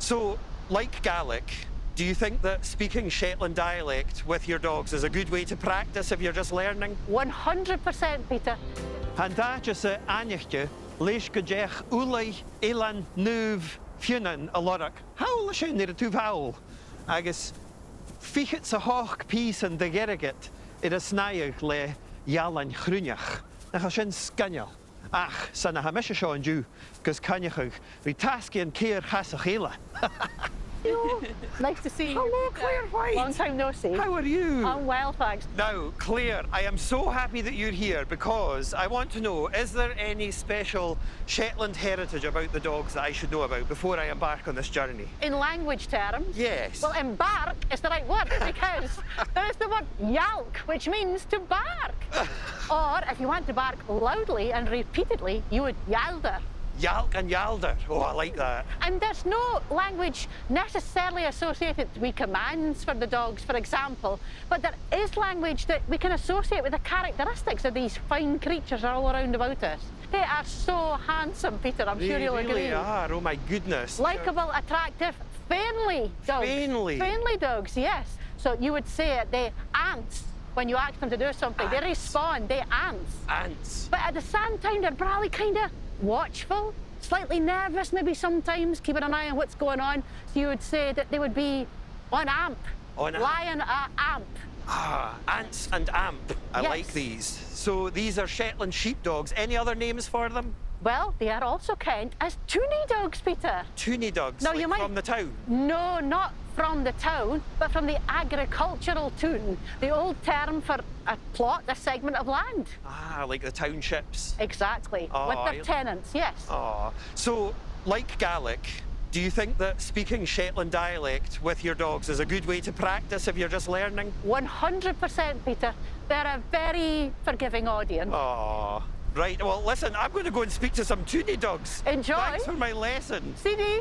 So, like Gaelic, do you think that speaking Shetland dialect with your dogs is a good way to practice if you're just learning? 100%, Peter. Han da just a anichtje, leis go deich úlai elan nuv fiunan a lorach. Hawl a sin ir a tuv hawl. Agus fichit sa hoch pís an de gerigit ir a snaig le jalan chrúneach. Nach a sin scannel. Ach, san a hamisha seo an dú, gus cannachug, ri taski an keir chasach eile. Nice to see you. Hello, Claire White. Long time no see. How are you? I'm well, thanks. Now, Claire, I am so happy that you're here because I want to know, is there any special Shetland heritage about the dogs that I should know about before I embark on this journey? In language terms? Yes. Well, embark is the right word because there is the word yalk, which means to bark. Or if you want to bark loudly and repeatedly, you would yalder. Yalk and yalder. Oh, I like that. And there's no language necessarily associated with commands for the dogs, for example, but there is language that we can associate with the characteristics of these fine creatures all around about us. They are so handsome, Peter, I'm sure you'll agree. They really are, oh my goodness. Likeable, attractive, Fainly dogs. Fainly? Fainly dogs, yes. So you would say they ants when you ask them to do something. Ants. They respond, they ants. Ants. But at the same time, they're probably kind of watchful, slightly nervous maybe sometimes, keeping an eye on what's going on. So you would say that they would be on amp. On amp. Lion amp. Ah, ants and amp. I Yes. like these. So these are Shetland sheepdogs. Any other names for them? Well, they are also kent as toonie dogs, Peter. Toonie dogs, Now, like you might- from the town? No, not from the town, but from the agricultural toon, the old term for a plot, a segment of land. Ah, like the townships. Exactly, Oh, with their tenants, yes. Ah, so like Gaelic, do you think that speaking Shetland dialect with your dogs is a good way to practice if you're just learning? 100%, Peter. They're a very forgiving audience. Oh, right. Well, listen, I'm going to go and speak to some toonie dogs. Enjoy. Thanks for my lesson. CD.